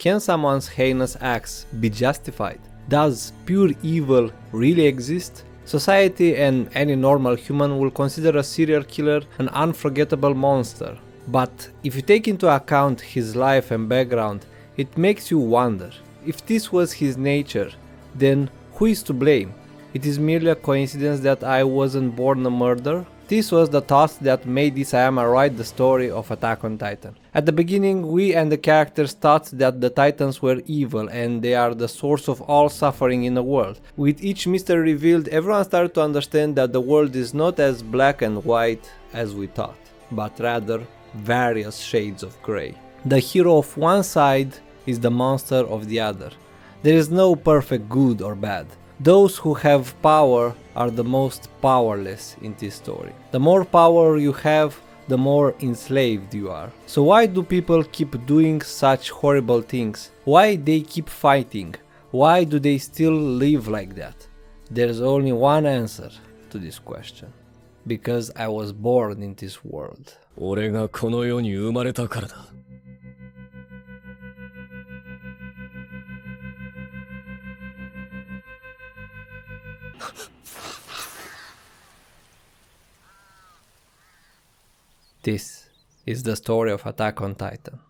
Can someone's heinous acts be justified? Does pure evil really exist? Society and any normal human will consider a serial killer an unforgettable monster. But if you take into account his life and background, it makes you wonder, if this was his nature, then who is to blame? It is merely a coincidence that I wasn't born a murderer? This was the thought that made Isayama write the story of Attack on Titan. At the beginning, we and the characters thought that the Titans were evil and they are the source of all suffering in the world. With each mystery revealed, everyone started to understand that the world is not as black and white as we thought, but rather various shades of grey. The hero of one side is the monster of the other. There is no perfect good or bad. Those who have power are the most powerless in this story. The more power you have, the more enslaved you are. So why do people keep doing such horrible things? Why they keep fighting? Why do they still live like that? There's only one answer to this question. Because I was born in this world. 俺がこの世に生まれたからだ。This is the story of Attack on Titan.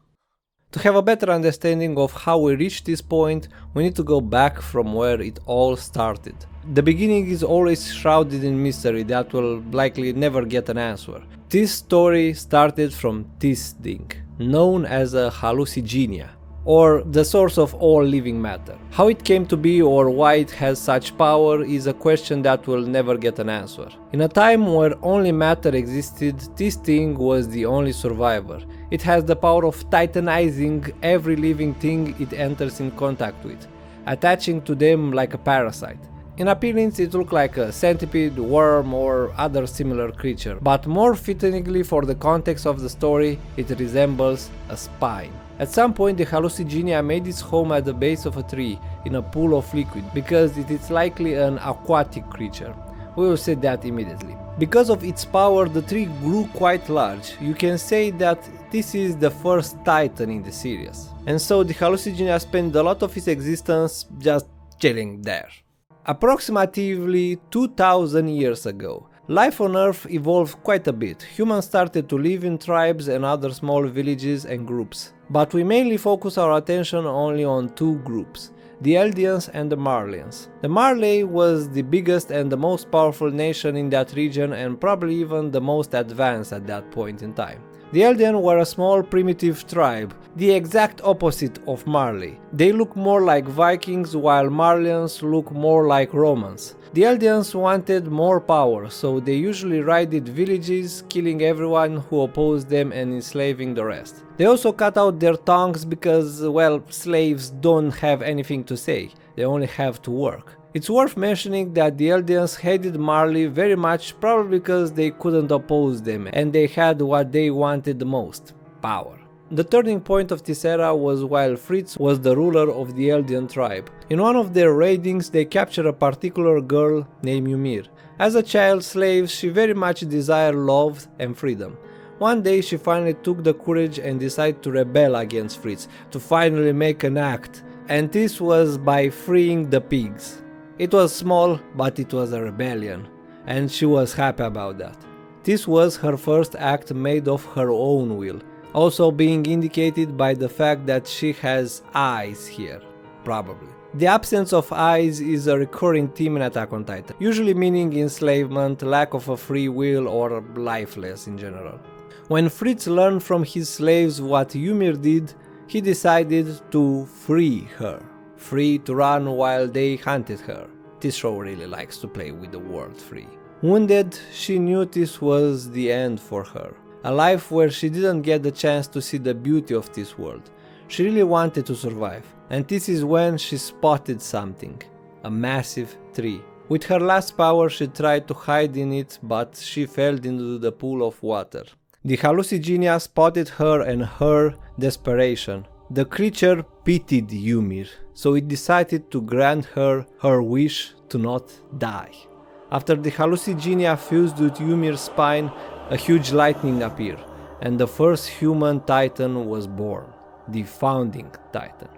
To have a better understanding of how we reached this point, we need to go back from where it all started. The beginning is always shrouded in mystery that will likely never get an answer. This story started from this thing, known as a hallucigenia, or the source of all living matter. How it came to be or why it has such power is a question that will never get an answer. In a time where only matter existed, this thing was the only survivor. It has the power of titanizing every living thing it enters in contact with, attaching to them like a parasite. In appearance it looks like a centipede, worm or other similar creature, but more fittingly for the context of the story, it resembles a spine. At some point the hallucigenia made its home at the base of a tree in a pool of liquid, because it is likely an aquatic creature. We will say that immediately. Because of its power, the tree grew quite large. You can say that this is the first Titan in the series. And so the hallucigenia spent a lot of its existence just chilling there. Approximately 2000 years ago, life on Earth evolved quite a bit. Humans started to live in tribes and other small villages and groups. But we mainly focus our attention only on two groups, the Eldians and the Marleyans. The Marley was the biggest and the most powerful nation in that region and probably even the most advanced at that point in time. The Eldians were a small primitive tribe, the exact opposite of Marley. They look more like Vikings while Marleyans look more like Romans. The Eldians wanted more power, so they usually raided villages, killing everyone who opposed them and enslaving the rest. They also cut out their tongues because, well, slaves don't have anything to say, they only have to work. It's worth mentioning that the Eldians hated Marley very much, probably because they couldn't oppose them and they had what they wanted the most: power. The turning point of this era was while Fritz was the ruler of the Eldian tribe. In one of their raidings they captured a particular girl named Ymir. As a child slave, she very much desired love and freedom. One day she finally took the courage and decided to rebel against Fritz, to finally make an act, and this was by freeing the pigs. It was small, but it was a rebellion, and she was happy about that. This was her first act made of her own will, also being indicated by the fact that she has eyes here, probably. The absence of eyes is a recurring theme in Attack on Titan, usually meaning enslavement, lack of a free will, or lifeless in general. When Fritz learned from his slaves what Ymir did, he decided to free her. Free to run while they hunted her. This show really likes to play with the word free. Wounded, she knew this was the end for her. A life where she didn't get the chance to see the beauty of this world. She really wanted to survive. And this is when she spotted something. A massive tree. With her last power she tried to hide in it, but she fell into the pool of water. The hallucigenia spotted her and her desperation. The creature pitied Ymir, so it decided to grant her her wish to not die. After the hallucigenia fused with Ymir's spine, a huge lightning appeared, and the first human Titan was born, the Founding Titan.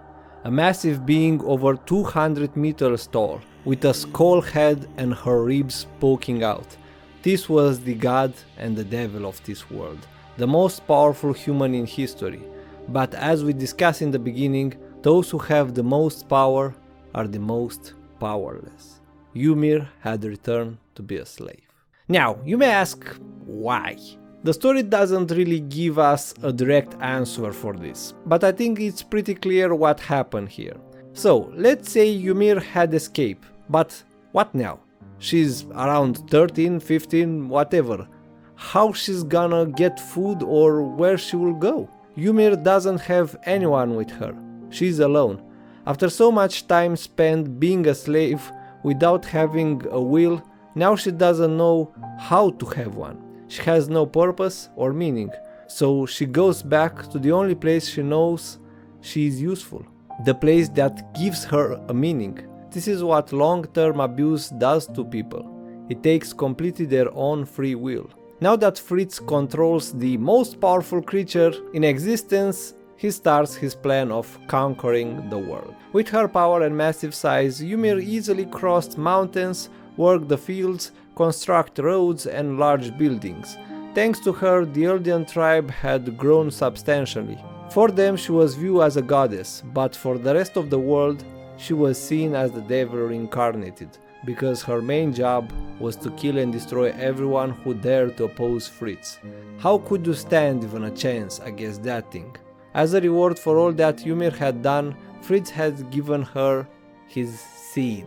a massive being over 200 meters tall, with a skull head and her ribs poking out. This was the god and the devil of this world, the most powerful human in history. But as we discussed in the beginning, those who have the most power are the most powerless. Ymir had returned to be a slave. Now, you may ask, why? The story doesn't really give us a direct answer for this, but I think it's pretty clear what happened here. So, let's say Ymir had escaped, but what now? She's around 13, 15, whatever. How she's gonna get food or where she will go? Ymir doesn't have anyone with her. She's alone. After so much time spent being a slave without having a will, now she doesn't know how to have one. She has no purpose or meaning, so she goes back to the only place she knows she is useful. The place that gives her a meaning. This is what long-term abuse does to people. It takes completely their own free will. Now that Fritz controls the most powerful creature in existence, he starts his plan of conquering the world. With her power and massive size, Ymir easily crossed mountains, worked the fields, construct roads and large buildings. Thanks to her, the Eldian tribe had grown substantially. For them she was viewed as a goddess, but for the rest of the world she was seen as the devil reincarnated, because her main job was to kill and destroy everyone who dared to oppose Fritz. How could you stand even a chance against that thing? As a reward for all that Ymir had done, Fritz had given her his seed.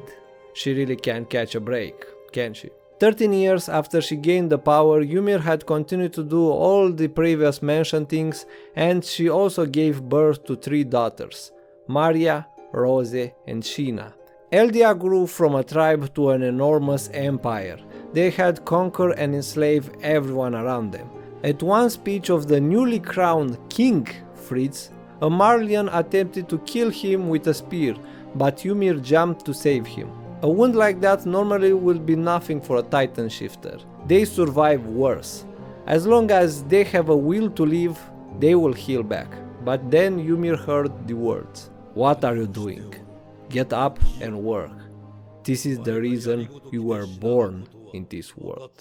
She really can't catch a break, can she? 13 years after she gained the power, Ymir had continued to do all the previous mentioned things, and she also gave birth to 3 daughters, Maria, Rose and Sheena. Eldia grew from a tribe to an enormous empire. They had conquered and enslaved everyone around them. At one speech of the newly crowned King Fritz, a Marlian attempted to kill him with a spear, but Ymir jumped to save him. A wound like that normally will be nothing for a Titan shifter. They survive worse. As long as they have a will to live, they will heal back. But then Ymir heard the words, "What are you doing? Get up and work. This is the reason you were born in this world."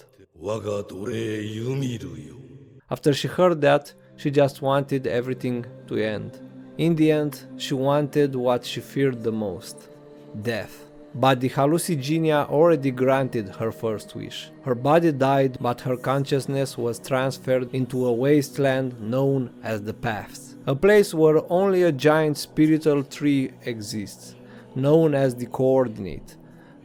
After she heard that, she just wanted everything to end. In the end, she wanted what she feared the most, death. But the hallucigenia already granted her first wish. Her body died, but her consciousness was transferred into a wasteland known as the Paths, a place where only a giant spiritual tree exists, known as the Coordinate,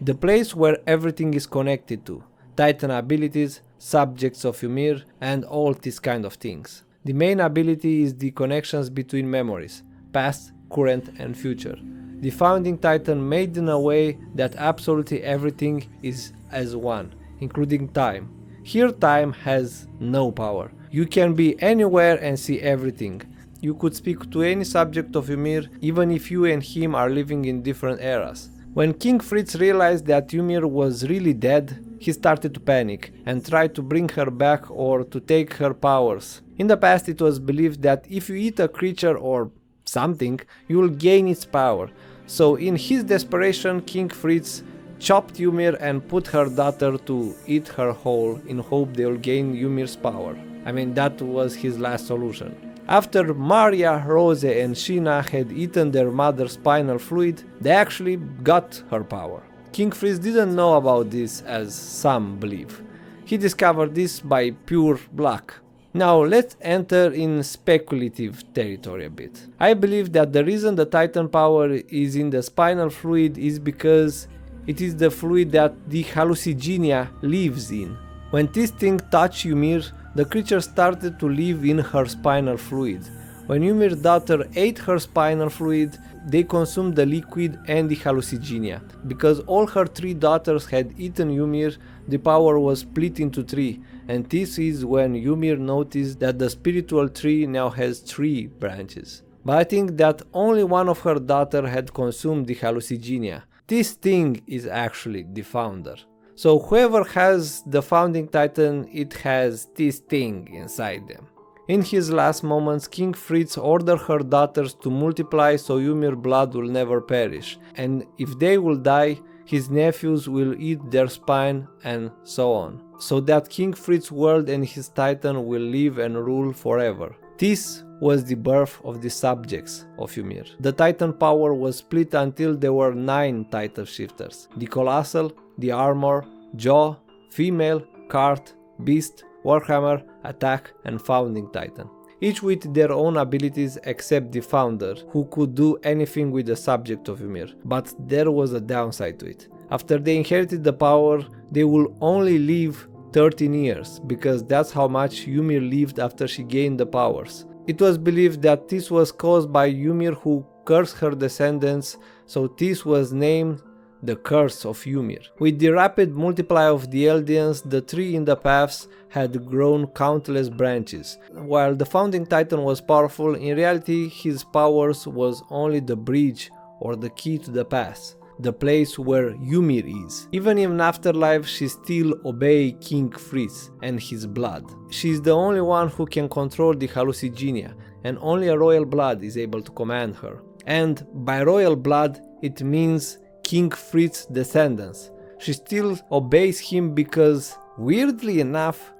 the place where everything is connected to, Titan abilities, subjects of Ymir, and all these kind of things. The main ability is the connections between memories, past, current and future. The founding Titan made in a way that absolutely everything is as one, including time. Here time has no power. You can be anywhere and see everything. You could speak to any subject of Ymir, even if you and him are living in different eras. When King Fritz realized that Ymir was really dead, he started to panic and tried to bring her back or to take her powers. In the past it was believed that if you eat a creature or something, you will gain its power. So in his desperation, King Fritz chopped Ymir and put her daughter to eat her whole in hope they will gain Ymir's power. I mean, that was his last solution. After Maria, Rose and Sheena had eaten their mother's spinal fluid, they actually got her power. King Fritz didn't know about this as some believe. He discovered this by pure luck. Now let's enter in speculative territory a bit. I believe that the reason the Titan power is in the spinal fluid is because it is the fluid that the hallucigenia lives in. When this thing touched Ymir, the creature started to live in her spinal fluid. When Ymir's daughter ate her spinal fluid, they consumed the liquid and the hallucigenia. Because all her 3 daughters had eaten Ymir, the power was split into 3, and this is when Ymir noticed that the spiritual tree now has 3 branches. But I think that only one of her daughters had consumed the hallucigenia. This thing is actually the founder. So whoever has the founding Titan, it has this thing inside them. In his last moments, King Fritz ordered her daughters to multiply so Ymir blood will never perish, and if they will die, his nephews will eat their spine, and so on, so that King Fritz's world and his titan will live and rule forever. This was the birth of the subjects of Ymir. The titan power was split until there were 9 title shifters: the Colossal, the Armor, Jaw, Female, Cart, Beast, Warhammer, Attack, and Founding Titan. Each with their own abilities except the Founder, who could do anything with the subject of Ymir. But there was a downside to it. After they inherited the power, they would only live 13 years, because that's how much Ymir lived after she gained the powers. It was believed that this was caused by Ymir, who cursed her descendants, so this was named the Curse of Ymir. With the rapid multiply of the Eldians, the tree in the paths had grown countless branches. While the Founding Titan was powerful, in reality his powers was only the bridge or the key to the path, the place where Ymir is. Even in afterlife, she still obeys King Fritz and his blood. She is the only one who can control the hallucigenia, and only a royal blood is able to command her. And by royal blood, it means King Fritz's descendants. She still obeys him because, weirdly enough,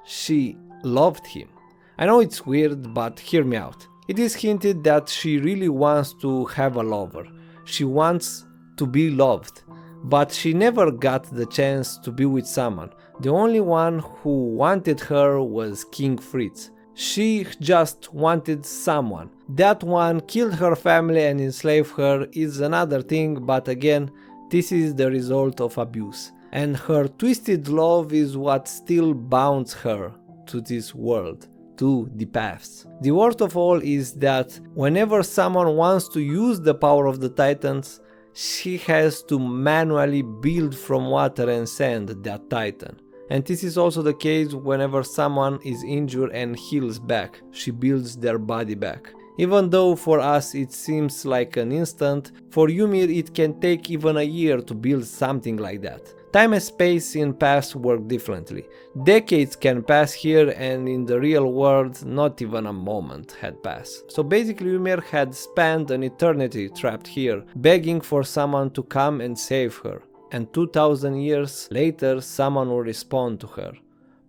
she loved him. I know it's weird, but hear me out. It is hinted that she really wants to have a lover. She wants to be loved, but she never got the chance to be with someone. The only one who wanted her was King Fritz. She just wanted someone. That one killed her family and enslaved her is another thing, but again, this is the result of abuse. And her twisted love is what still bounds her to this world, to the paths. The worst of all is that whenever someone wants to use the power of the Titans, she has to manually build from water and sand that Titan. And this is also the case whenever someone is injured and heals back, she builds their body back. Even though for us it seems like an instant, for Ymir it can take even a year to build something like that. Time and space in past work differently. Decades can pass here, and in the real world not even a moment had passed. So basically Ymir had spent an eternity trapped here, begging for someone to come and save her. And 2000 years later someone will respond to her,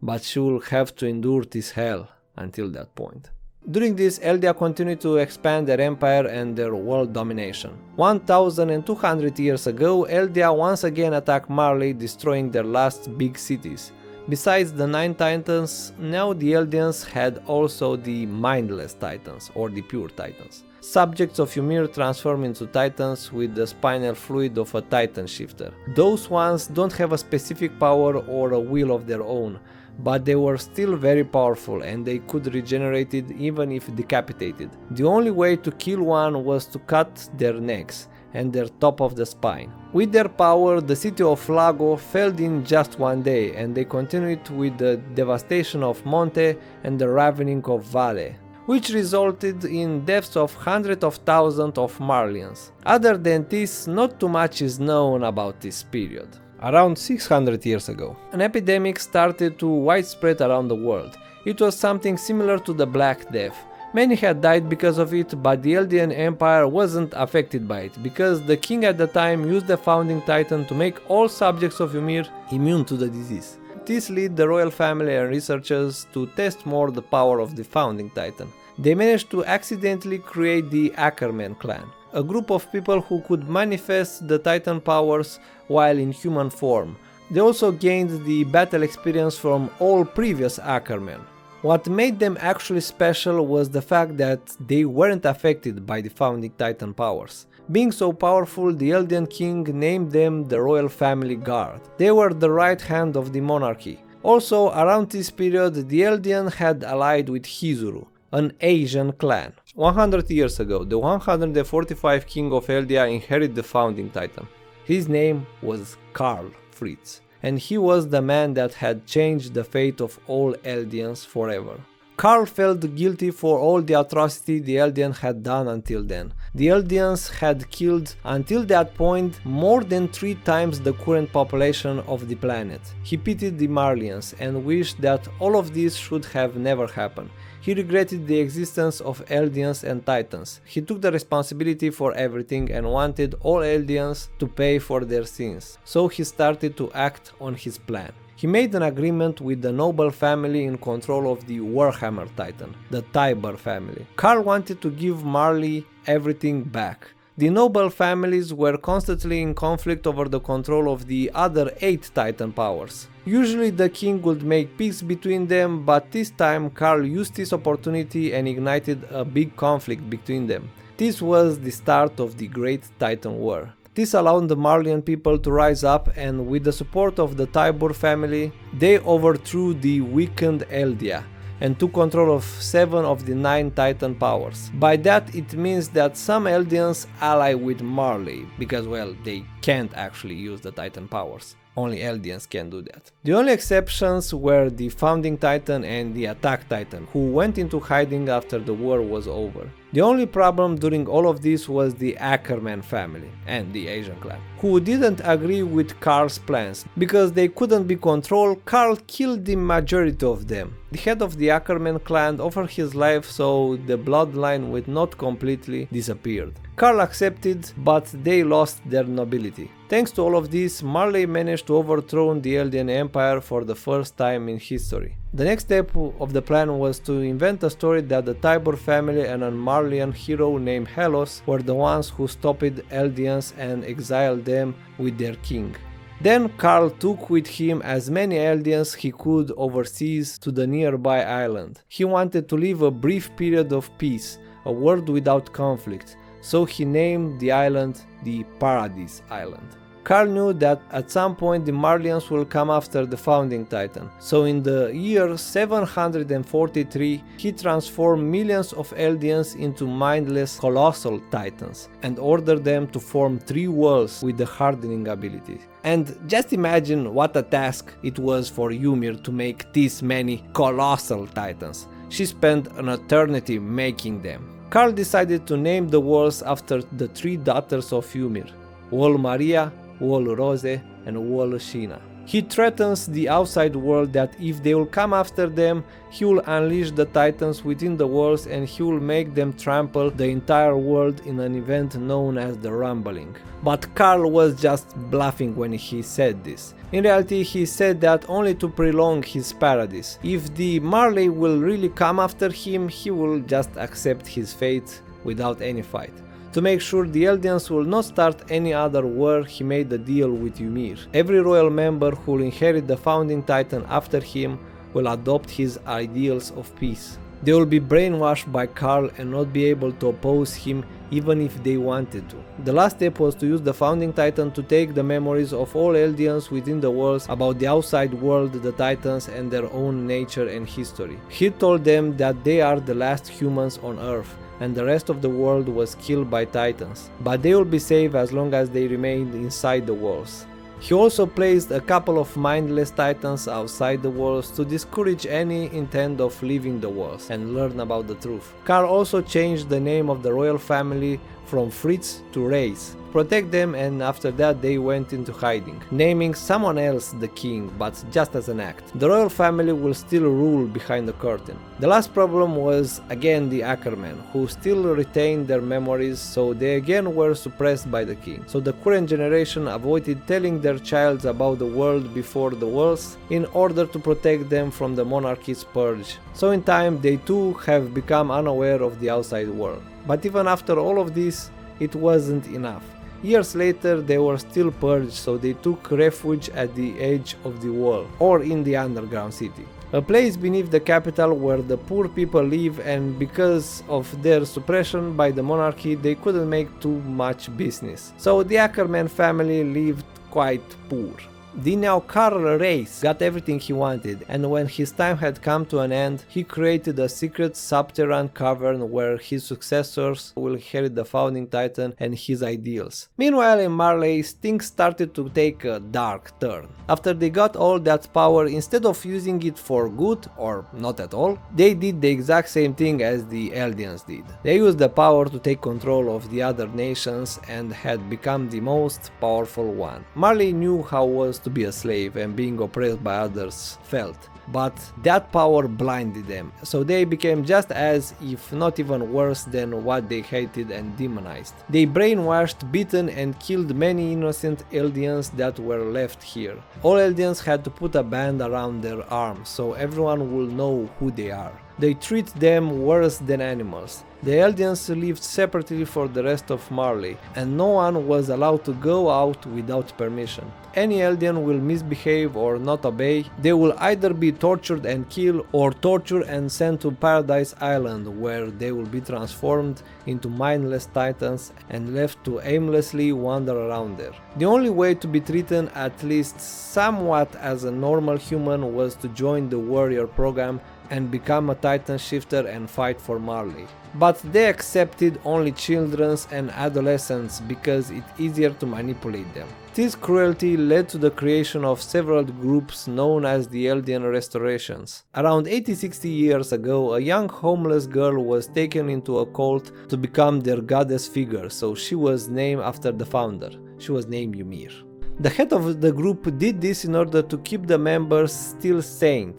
but she will have to endure this hell until that point. During this, Eldia continued to expand their empire and their world domination. 1200 years ago, Eldia once again attacked Marley, destroying their last big cities. Besides the 9 titans, now the Eldians had also the mindless titans, or the pure titans. Subjects of Ymir transform into titans with the spinal fluid of a titan shifter. Those ones don't have a specific power or a will of their own, but they were still very powerful and they could regenerate it even if decapitated. The only way to kill one was to cut their necks and their top of the spine. With their power, the city of Lago fell in just one day, and they continued with the devastation of Monte and the ravening of Vale, which resulted in deaths of hundreds of thousands of Marlians. Other than this, not too much is known about this period. Around 600 years ago, an epidemic started to widespread around the world. It was something similar to the Black Death. Many had died because of it, but the Eldian Empire wasn't affected by it, because the king at the time used the Founding Titan to make all subjects of Ymir immune to the disease. This led the royal family and researchers to test more the power of the Founding Titan. They managed to accidentally create the Ackerman clan, a group of people who could manifest the Titan powers while in human form. They also gained the battle experience from all previous Ackermen. What made them actually special was the fact that they weren't affected by the Founding Titan powers. Being so powerful, the Eldian king named them the Royal Family Guard. They were the right hand of the monarchy. Also, around this period, the Eldian had allied with Hizuru, an Asian clan. 100 years ago, the 145 king of Eldia inherited the Founding Titan. His name was Karl Fritz, and he was the man that had changed the fate of all Eldians forever. Karl felt guilty for all the atrocity the Eldian had done until then, The Eldians had killed, until that point, more than 3 times the current population of the planet. He pitied the Marlians and wished that all of this should have never happened. He regretted the existence of Eldians and Titans. He took the responsibility for everything and wanted all Eldians to pay for their sins. So he started to act on his plan. He made an agreement with the noble family in control of the Warhammer Titan, the Tybur family. Karl wanted to give Marley everything back. The noble families were constantly in conflict over the control of the other 8 Titan powers. Usually the king would make peace between them, but this time Karl used this opportunity and ignited a big conflict between them. This was the start of the Great Titan War. This allowed the Marlian people to rise up, and with the support of the Tybur family, they overthrew the weakened Eldia and took control of 7 of the 9 Titan powers. By that it means that some Eldians ally with Marley, because well, they can't actually use the Titan powers. Only Eldians can do that. The only exceptions were the Founding Titan and the Attack Titan, who went into hiding after the war was over. The only problem during all of this was the Ackerman family and the Asian clan, who didn't agree with Karl's plans. Because they couldn't be controlled, Karl killed the majority of them. The head of the Ackerman clan offered his life so the bloodline would not completely disappear. Karl accepted, but they lost their nobility. Thanks to all of this, Marley managed to overthrow the Eldian Empire for the first time in history. The next step of the plan was to invent a story that the Tybur family and a Marlian hero named Helos were the ones who stopped Eldians and exiled them with their king. Then Karl took with him as many Eldians he could overseas to the nearby island. He wanted to live a brief period of peace, a world without conflict, so he named the island the Paradise Island. Karl knew that at some point the Marlians will come after the Founding Titan, so in the year 743 he transformed millions of Eldians into mindless colossal titans and ordered them to form 3 worlds with the hardening ability. And just imagine what a task it was for Ymir to make this many colossal titans. She spent an eternity making them. Karl decided to name the worlds after the 3 daughters of Ymir, Wall Maria, Wall Rose and Wall Sheena. He threatens the outside world that if they will come after them, he will unleash the titans within the worlds and he will make them trample the entire world in an event known as the Rumbling. But Karl was just bluffing when he said this. In reality, he said that only to prolong his paradise. If the Marley will really come after him, he will just accept his fate without any fight. To make sure the Eldians will not start any other war, he made a deal with Ymir. Every royal member who will inherit the Founding Titan after him will adopt his ideals of peace. They will be brainwashed by Karl and not be able to oppose him even if they wanted to. The last step was to use the Founding Titan to take the memories of all Eldians within the worlds about the outside world, the Titans and their own nature and history. He told them that they are the last humans on Earth and the rest of the world was killed by Titans, but they will be safe as long as they remain inside the walls. He also placed a couple of mindless Titans outside the walls to discourage any intent of leaving the walls and learn about the truth. Karl also changed the name of the royal family from Fritz to Reis, protect them, and after that they went into hiding, naming someone else the king, but just as an act. The royal family will still rule behind the curtain. The last problem was again the Ackermen, who still retained their memories, so they again were suppressed by the king. So the current generation avoided telling their child about the world before the worlds in order to protect them from the monarchy's purge. So in time they too have become unaware of the outside world. But even after all of this, it wasn't enough. Years later they were still purged, so they took refuge at the edge of the wall, or in the underground city. A place beneath the capital where the poor people live, and because of their suppression by the monarchy they couldn't make too much business. So the Ackerman family lived quite poor. The now Carl Reis got everything he wanted, and when his time had come to an end, he created a secret subterranean cavern where his successors will inherit the founding titan and his ideals. Meanwhile in Marley, things started to take a dark turn. After they got all that power, instead of using it for good, or not at all, they did the exact same thing as the Eldians did. They used the power to take control of the other nations and had become the most powerful one. Marley knew how it was to be a slave and being oppressed by others felt, but that power blinded them, so they became just as, if not even worse than what they hated and demonized. They brainwashed, beaten and killed many innocent Eldians that were left here. All Eldians had to put a band around their arms so everyone will know who they are. They treat them worse than animals. The Eldians lived separately for the rest of Marley, and no one was allowed to go out without permission. Any Eldian will misbehave or not obey, they will either be tortured and killed, or tortured and sent to Paradise Island, where they will be transformed into mindless titans and left to aimlessly wander around there. The only way to be treated at least somewhat as a normal human was to join the warrior program and become a titan shifter and fight for Marley. But they accepted only children and adolescents because it's easier to manipulate them. This cruelty led to the creation of several groups known as the Eldian Restorations. Around 80-60 years ago, a young homeless girl was taken into a cult to become their goddess figure, so she was named after the founder. She was named Ymir. The head of the group did this in order to keep the members still sane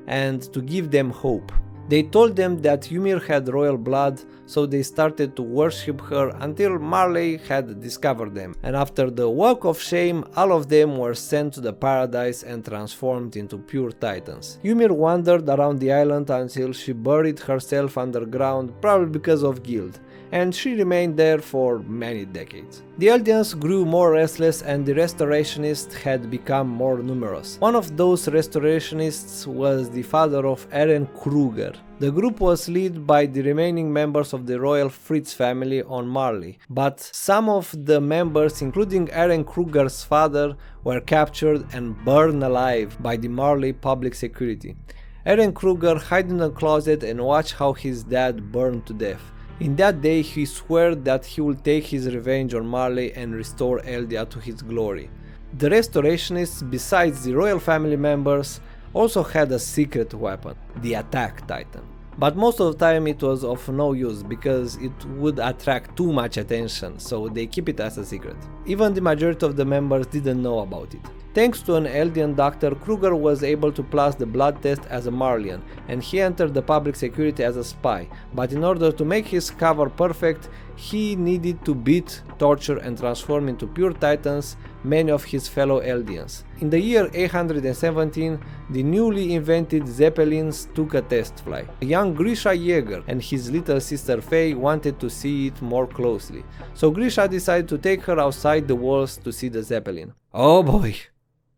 and to give them hope. They told them that Ymir had royal blood, so they started to worship her until Marley had discovered them, and after the walk of shame, all of them were sent to the paradise and transformed into pure titans. Ymir wandered around the island until she buried herself underground, probably because of guilt, and she remained there for many decades. The Eldians grew more restless and the restorationists had become more numerous. One of those restorationists was the father of Eren Kruger. The group was led by the remaining members of the royal Fritz family on Marley, but some of the members, including Eren Kruger's father, were captured and burned alive by the Marley public security. Eren Kruger hid in a closet and watched how his dad burned to death. In that day he swore that he will take his revenge on Marley and restore Eldia to his glory. The restorationists, besides the royal family members, also had a secret weapon, the Attack Titan. But most of the time it was of no use because it would attract too much attention, so they keep it as a secret. Even the majority of the members didn't know about it. Thanks to an Eldian doctor, Kruger was able to pass the blood test as a Marleyan, and he entered the public security as a spy, but in order to make his cover perfect, he needed to beat, torture and transform into pure titans many of his fellow Eldians. In the year 817, the newly invented Zeppelins took a test flight. A young Grisha Yeager and his little sister Faye wanted to see it more closely, so Grisha decided to take her outside the walls to see the Zeppelin. Oh boy!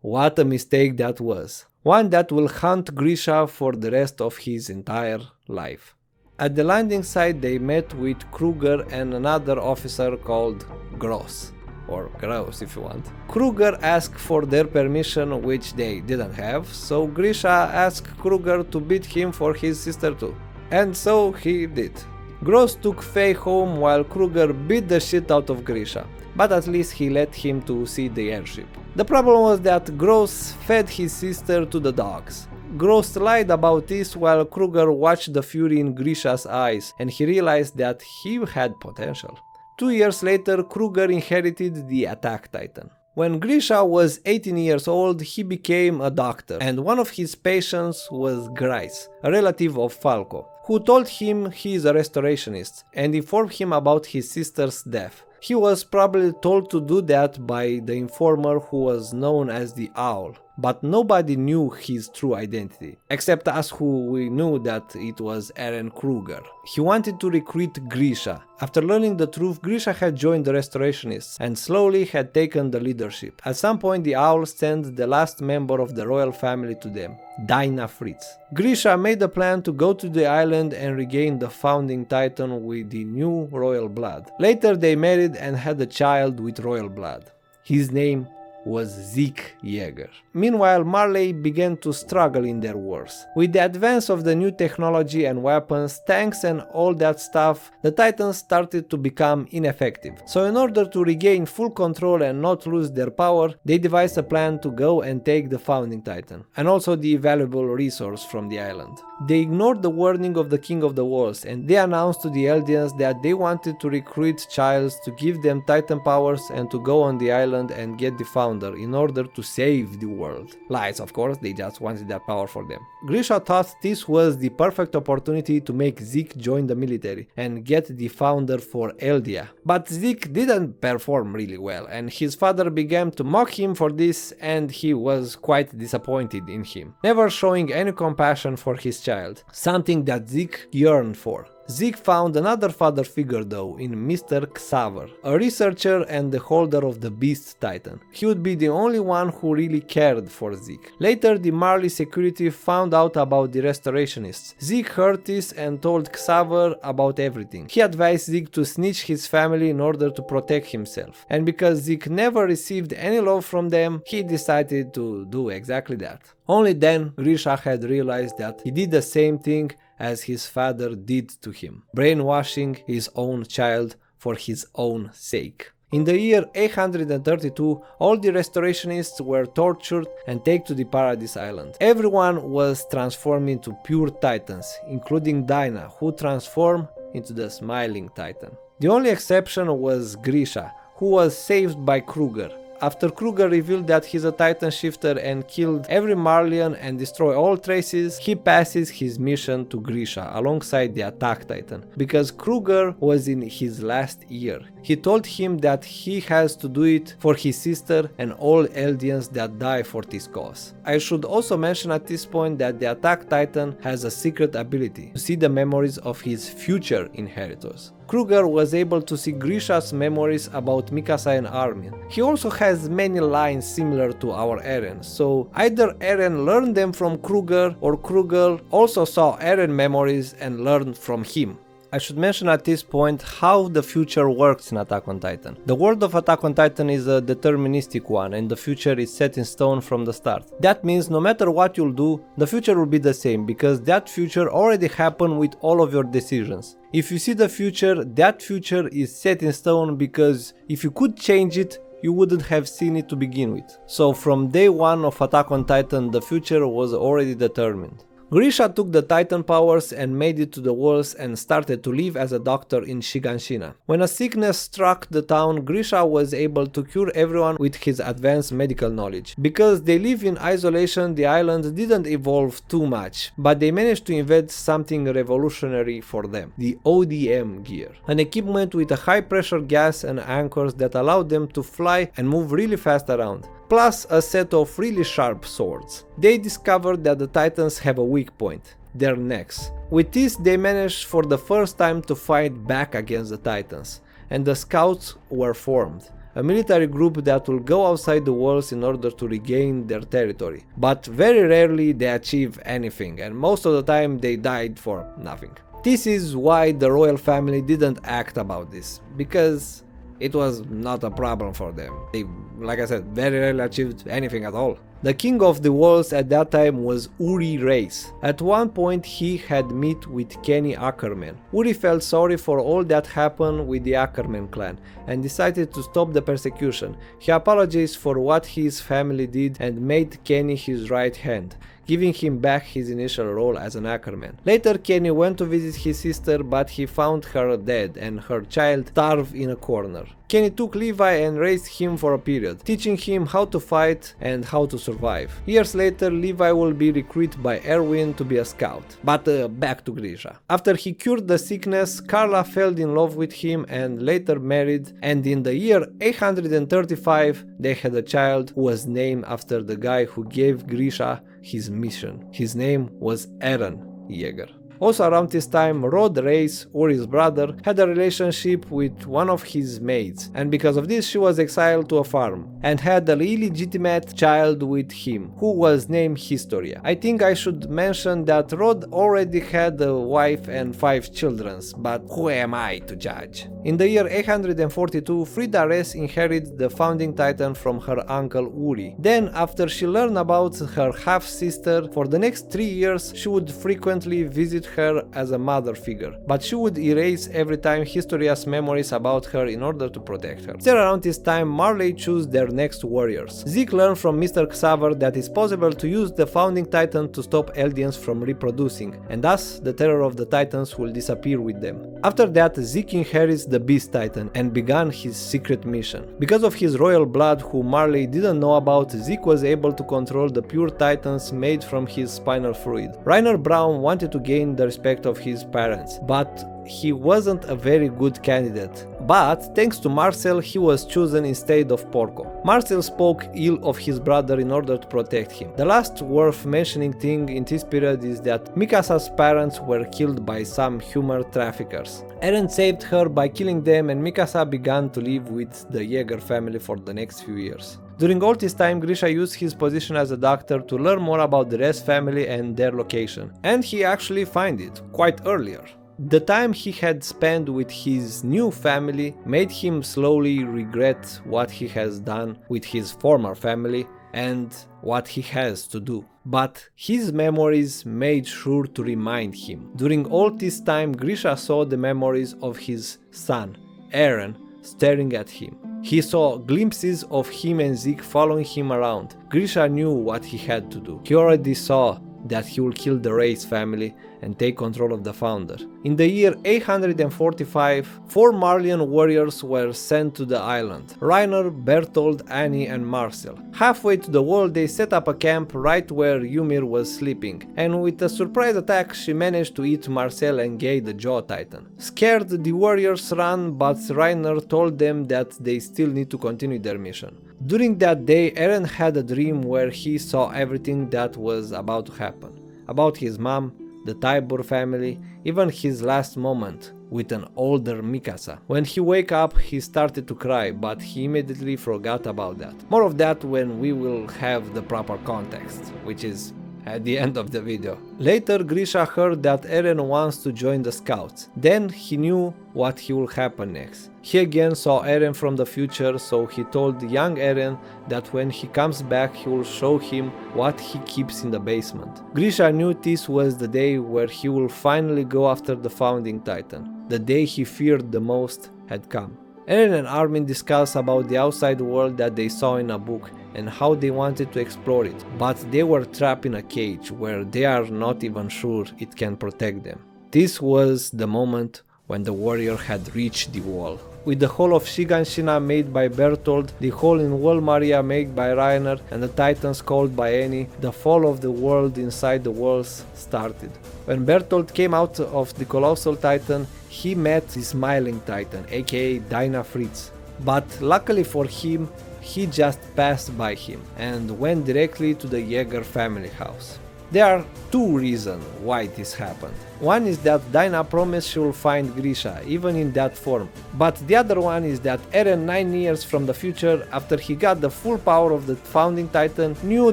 What a mistake that was. One that will haunt Grisha for the rest of his entire life. At the landing site they met with Kruger and another officer called Gross. Or Gross if you want. Kruger asked for their permission, which they didn't have, so Grisha asked Kruger to beat him for his sister too. And so he did. Gross took Faye home while Kruger beat the shit out of Grisha, but at least he let him to see the airship. The problem was that Gross fed his sister to the dogs. Gross lied about this while Kruger watched the fury in Grisha's eyes, and he realized that he had potential. 2 years later, Kruger inherited the Attack Titan. When Grisha was 18 years old, he became a doctor, and one of his patients was Grice, a relative of Falco, who told him he is a restorationist and informed him about his sister's death. He was probably told to do that by the informer who was known as the Owl, but nobody knew his true identity, except us who we knew that it was Eren Kruger. He wanted to recruit Grisha. After learning the truth, Grisha had joined the restorationists and slowly had taken the leadership. At some point the Owl sent the last member of the royal family to them, Dinah Fritz. Grisha made a plan to go to the island and regain the founding titan with the new royal blood. Later they married and had a child with royal blood. His name was Zeke Yeager. Meanwhile, Marley began to struggle in their wars. With the advance of the new technology and weapons, tanks and all that stuff, the Titans started to become ineffective. So in order to regain full control and not lose their power, they devised a plan to go and take the Founding Titan, and also the valuable resource from the island. They ignored the warning of the King of the Walls, and they announced to the Eldians that they wanted to recruit Childs to give them Titan powers and to go on the island and get the Founder in order to save the world. Lies, of course, they just wanted that power for them. Grisha thought this was the perfect opportunity to make Zeke join the military and get the Founder for Eldia. But Zeke didn't perform really well, and his father began to mock him for this, and he was quite disappointed in him, never showing any compassion for his child, something that Zeke yearned for. Zeke found another father figure though in Mr. Xaver, a researcher and the holder of the Beast Titan. He would be the only one who really cared for Zeke. Later, the Marley security found out about the restorationists. Zeke heard this and told Xaver about everything. He advised Zeke to snitch his family in order to protect himself. And because Zeke never received any love from them, he decided to do exactly that. Only then Grisha had realized that he did the same thing as his father did to him, brainwashing his own child for his own sake. In the year 832, all the restorationists were tortured and taken to the Paradise Island. Everyone was transformed into pure titans, including Dinah, who transformed into the Smiling Titan. The only exception was Grisha, who was saved by Kruger. After Kruger revealed that he's a Titan shifter and killed every Marleyan and destroyed all traces, he passes his mission to Grisha alongside the Attack Titan, because Kruger was in his last year. He told him that he has to do it for his sister and all Eldians that die for this cause. I should also mention at this point that the Attack Titan has a secret ability to see the memories of his future inheritors. Kruger was able to see Grisha's memories about Mikasa and Armin. He also has many lines similar to our Eren, so either Eren learned them from Kruger or Kruger also saw Eren memories and learned from him. I should mention at this point how the future works in Attack on Titan. The world of Attack on Titan is a deterministic one and the future is set in stone from the start. That means no matter what you'll do, the future will be the same because that future already happened with all of your decisions. If you see the future, that future is set in stone because if you could change it, you wouldn't have seen it to begin with. So from day one of Attack on Titan, the future was already determined. Grisha took the Titan powers and made it to the walls and started to live as a doctor in Shiganshina. When a sickness struck the town, Grisha was able to cure everyone with his advanced medical knowledge. Because they live in isolation, the island didn't evolve too much, but they managed to invent something revolutionary for them, the ODM gear, an equipment with a high pressure gas and anchors that allowed them to fly and move really fast around, plus a set of really sharp swords. They discovered that the Titans have a weak point, their necks. With this they managed for the first time to fight back against the Titans, and the Scouts were formed, a military group that will go outside the walls in order to regain their territory. But very rarely they achieve anything, and most of the time they died for nothing. This is why the royal family didn't act about this, because it was not a problem for them. They, like I said, very rarely achieved anything at all. The king of the walls at that time was Uri Reis. At one point he had met with Kenny Ackerman. Uri felt sorry for all that happened with the Ackerman clan and decided to stop the persecution. He apologized for what his family did and made Kenny his right hand, giving him back his initial role as an Ackerman. Later Kenny went to visit his sister, but he found her dead and her child starved in a corner. Kenny took Levi and raised him for a period, teaching him how to fight and how to survive. Years later, Levi will be recruited by Erwin to be a scout. But back to Grisha. After he cured the sickness, Carla fell in love with him and later married, and in the year 835 they had a child who was named after the guy who gave Grisha his mission. His name was Eren Yeager. Also around this time, Rod Reis, Uri's brother, had a relationship with one of his maids, and because of this she was exiled to a farm, and had an illegitimate child with him, who was named Historia. I think I should mention that Rod already had a wife and 5 children, but who am I to judge? In the year 842, Frida Rez inherited the founding titan from her uncle Uri. Then, after she learned about her half-sister, for the next 3 years she would frequently visit her as a mother figure, but she would erase every time Historia's memories about her in order to protect her. Still around this time, Marley chose their next warriors. Zeke learned from Mr. Xaver that it's possible to use the founding titan to stop Eldians from reproducing, and thus the terror of the titans will disappear with them. After that, Zeke inherits the Beast Titan and began his secret mission. Because of his royal blood, who Marley didn't know about, Zeke was able to control the pure titans made from his spinal fluid. Reiner Braun wanted to gain the respect of his parents, but he wasn't a very good candidate. But thanks to Marcel, he was chosen instead of Porco. Marcel spoke ill of his brother in order to protect him. The last worth mentioning thing in this period is that Mikasa's parents were killed by some human traffickers. Eren saved her by killing them, and Mikasa began to live with the Jaeger family for the next few years. During all this time, Grisha used his position as a doctor to learn more about the Rez family and their location, and he actually found it quite earlier. The time he had spent with his new family made him slowly regret what he has done with his former family and what he has to do. But his memories made sure to remind him. During all this time, Grisha saw the memories of his son, Eren, staring at him. He saw glimpses of him and Zeke following him around. Grisha knew what he had to do. He already saw that he will kill the Reis family and take control of the founder. In the year 845, 4 Marleyan warriors were sent to the island: Reiner, Berthold, Annie and Marcel. Halfway to the wall, they set up a camp right where Ymir was sleeping, and with a surprise attack she managed to eat Marcel and Gay the Jaw Titan. Scared, the warriors ran, but Reiner told them that they still need to continue their mission. During that day, Eren had a dream where he saw everything that was about to happen. About his mom, the Tybur family, even his last moment with an older Mikasa. When he woke up, he started to cry, but he immediately forgot about that. More of that when we will have the proper context, which is at the end of the video. Later, Grisha heard that Eren wants to join the scouts. Then he knew what will happen next. He again saw Eren from the future, so he told young Eren that when he comes back he will show him what he keeps in the basement. Grisha knew this was the day where he will finally go after the founding titan. The day he feared the most had come. Eren and Armin discuss about the outside world that they saw in a book and how they wanted to explore it, but they were trapped in a cage where they are not even sure it can protect them. This was the moment when the warrior had reached the wall. With the hole of Shiganshina made by Berthold, the hole in Wall Maria made by Reiner, and the titans called by Annie, the fall of the world inside the walls started. When Berthold came out of the Colossal Titan, he met the Smiling Titan, aka Dinah Fritz. But luckily for him, he just passed by him and went directly to the Jaeger family house. There are 2 reasons why this happened. One is that Dinah promised she will find Grisha, even in that form. But the other one is that Eren, 9 years from the future, after he got the full power of the founding titan, knew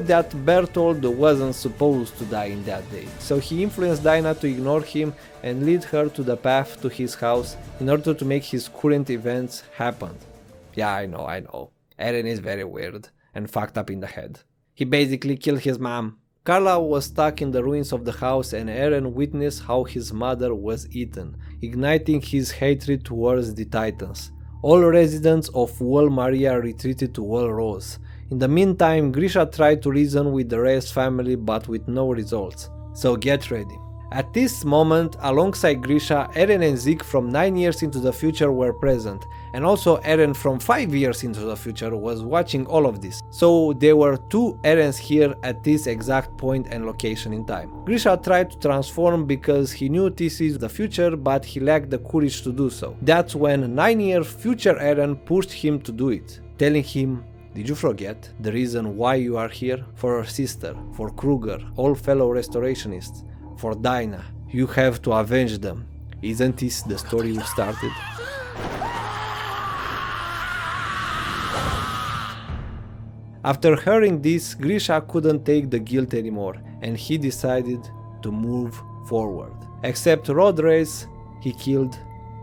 that Berthold wasn't supposed to die in that day. So he influenced Dinah to ignore him and lead her to the path to his house in order to make his current events happen. Yeah, I know. Eren is very weird and fucked up in the head. He basically killed his mom. Carla was stuck in the ruins of the house, and Eren witnessed how his mother was eaten, igniting his hatred towards the Titans. All residents of Wall Maria retreated to Wall Rose. In the meantime, Grisha tried to reason with the Reyes family, but with no results. So get ready. At this moment, alongside Grisha, Eren and Zeke from 9 years into the future were present, and also Eren from 5 years into the future was watching all of this. So there were 2 Erens here at this exact point and location in time. Grisha tried to transform because he knew this is the future, but he lacked the courage to do so. That's when 9-year future Eren pushed him to do it, telling him, "Did you forget the reason why you are here? For our sister, for Kruger, all fellow restorationists, for Dinah, you have to avenge them. Isn't this the story we started? After hearing this, Grisha couldn't take the guilt anymore, and he decided to move forward. Except road race, he killed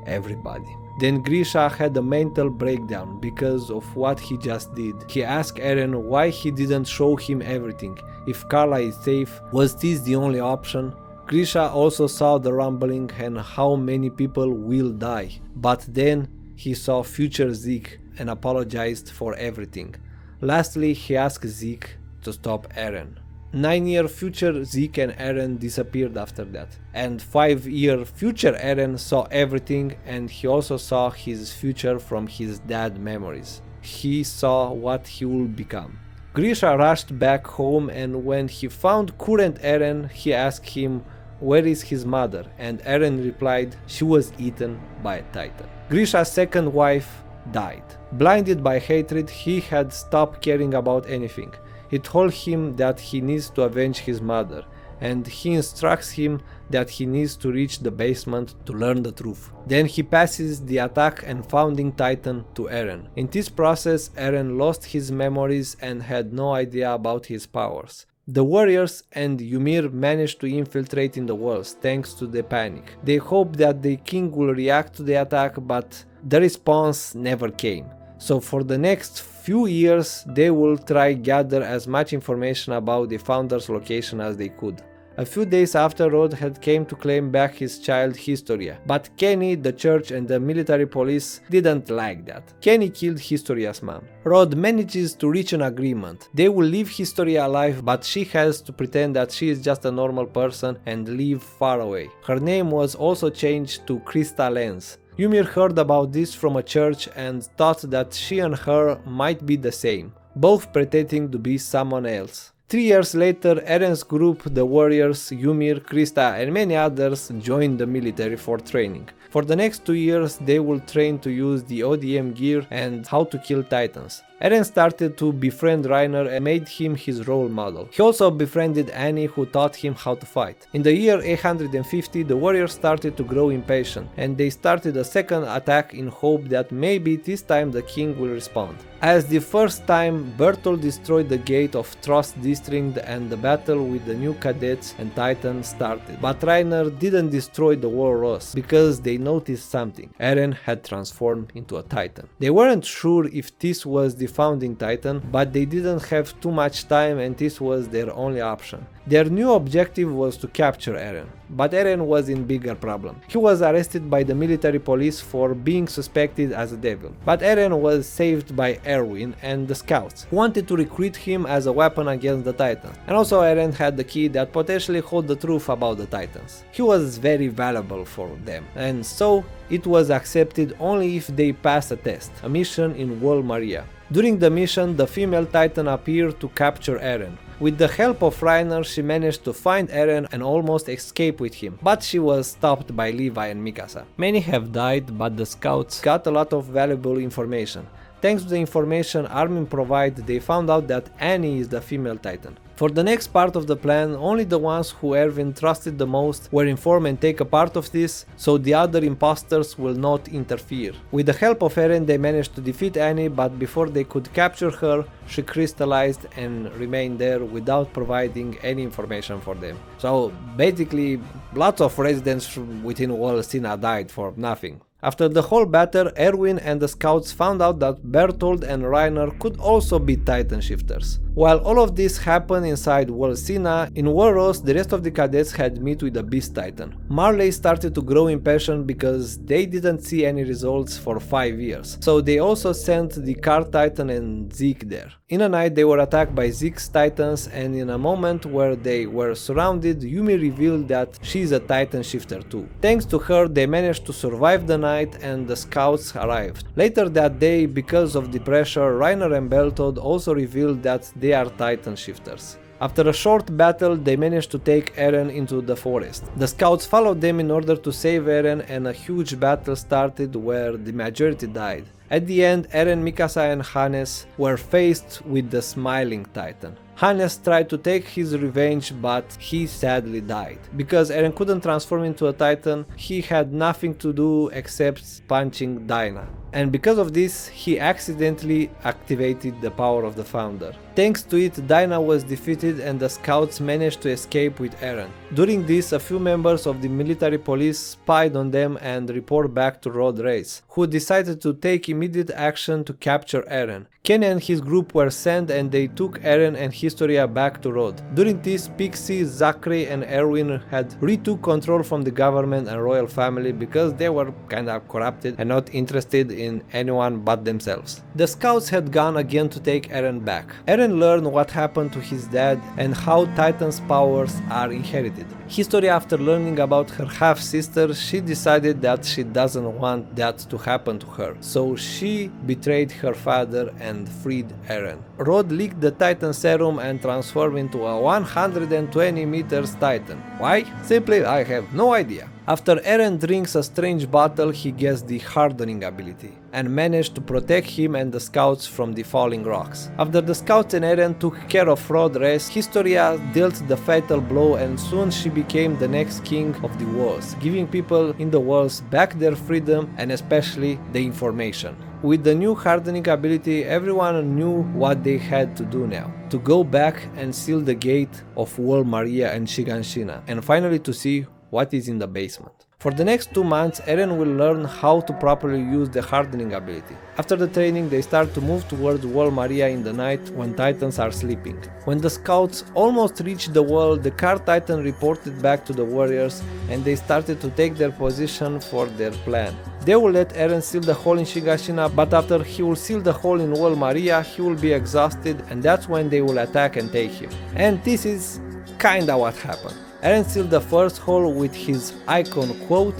everybody. Then Grisha had a mental breakdown because of what he just did. He asked Eren why he didn't show him everything. If Carla is safe, was this the only option? Grisha also saw the rumbling and how many people will die. But then he saw future Zeke and apologized for everything. Lastly, he asked Zeke to stop Eren. 9-year future Zeke and Eren disappeared after that. And 5-year future Eren saw everything, and he also saw his future from his dad's memories. He saw what he would become. Grisha rushed back home, and when he found current Eren, he asked him where is his mother, and Eren replied she was eaten by a titan. Grisha's second wife died. Blinded by hatred, he had stopped caring about anything. He told him that he needs to avenge his mother, and he instructs him that he needs to reach the basement to learn the truth. Then he passes the attack and founding titan to Eren. In this process, Eren lost his memories and had no idea about his powers. The warriors and Ymir managed to infiltrate in the walls thanks to the panic. They hoped that the king will react to the attack, but the response never came. So for the next few years they will try gather as much information about the founder's location as they could. A few days after, Rod had came to claim back his child Historia, but Kenny, the church and the military police didn't like that. Kenny killed Historia's mom. Rod manages to reach an agreement. They will leave Historia alive, but she has to pretend that she is just a normal person and live far away. Her name was also changed to Krista Lenz. Ymir heard about this from a church and thought that she and her might be the same, both pretending to be someone else. 3 years later, Eren's group, the warriors, Ymir, Krista and many others joined the military for training. For the next 2 years they will train to use the ODM gear and how to kill titans. Eren started to befriend Reiner and made him his role model. He also befriended Annie, who taught him how to fight. In the year 850, the warriors started to grow impatient, and they started a second attack in hope that maybe this time the king will respond. As the first time, Bertolt destroyed the gate of Trost district and the battle with the new cadets and titans started. But Reiner didn't destroy the walrus because they noticed something. Eren had transformed into a titan. They weren't sure if this was the founding titan, but they didn't have too much time and this was their only option. Their new objective was to capture Eren, but Eren was in bigger problem. He was arrested by the military police for being suspected as a devil, but Eren was saved by Erwin and the scouts, who wanted to recruit him as a weapon against the titans. And also Eren had the key that potentially held the truth about the titans. He was very valuable for them, and so it was accepted only if they passed a test, a mission in Wall Maria. During the mission, the female titan appeared to capture Eren. With the help of Reiner, she managed to find Eren and almost escape with him, but she was stopped by Levi and Mikasa. Many have died, but the scouts got a lot of valuable information. Thanks to the information Armin provided, they found out that Annie is the female titan. For the next part of the plan, only the ones who Erwin trusted the most were informed and take a part of this, so the other imposters will not interfere. With the help of Eren, they managed to defeat Annie, but before they could capture her, she crystallized and remained there without providing any information for them. So basically, lots of residents within Wall Sina died for nothing. After the whole battle, Erwin and the scouts found out that Bertolt and Reiner could also be Titan Shifters. While all of this happened inside Wall Sina, in Wallrose the rest of the cadets had met with the Beast Titan. Marley started to grow impatient because they didn't see any results for 5 years, so they also sent the Car Titan and Zeke there. In a night they were attacked by Zeke's Titans, and in a moment where they were surrounded, Yumi revealed that she's a Titan Shifter too. Thanks to her they managed to survive the night and the scouts arrived. Later that day, because of the pressure, Reiner and Bertolt also revealed that they are Titan Shifters. After a short battle, they managed to take Eren into the forest. The scouts followed them in order to save Eren, and a huge battle started where the majority died. At the end, Eren, Mikasa and Hannes were faced with the Smiling Titan. Hannes tried to take his revenge, but he sadly died. Because Eren couldn't transform into a Titan, he had nothing to do except punching Dinah. And because of this, he accidentally activated the power of the Founder. Thanks to it, Dinah was defeated and the scouts managed to escape with Eren. During this, a few members of the military police spied on them and report back to Rod Reis, who decided to take immediate action to capture Eren. Kenny and his group were sent and they took Eren and Historia back to Rod. During this, Pixie, Zachary and Erwin had retook control from the government and royal family because they were kinda corrupted and not interested in anyone but themselves. The scouts had gone again to take Eren back. Eren learned what happened to his dad and how Titan's powers are inherited. Historia, after learning about her half-sister, she decided that she doesn't want that to happen to her, so she betrayed her father and freed Eren. Rod leaked the Titan serum and transformed into a 120 meters Titan. Why? Simply, I have no idea. After Eren drinks a strange bottle, he gets the hardening ability and managed to protect him and the scouts from the falling rocks. After the scouts and Eren took care of Rod Reis, Historia dealt the fatal blow and soon she became the next king of the walls, giving people in the walls back their freedom and especially the information. With the new hardening ability, everyone knew what they had to do now. To go back and seal the gate of Wall Maria and Shiganshina, and finally to see what is in the basement. For the next 2 months, Eren will learn how to properly use the hardening ability. After the training, they start to move towards Wall Maria in the night when Titans are sleeping. When the scouts almost reached the wall, the Car Titan reported back to the warriors and they started to take their position for their plan. They will let Eren seal the hole in Shiganshina, but after he will seal the hole in Wall Maria, he will be exhausted and that's when they will attack and take him. And this is kinda what happened. Eren sealed the first hole with his icon quote,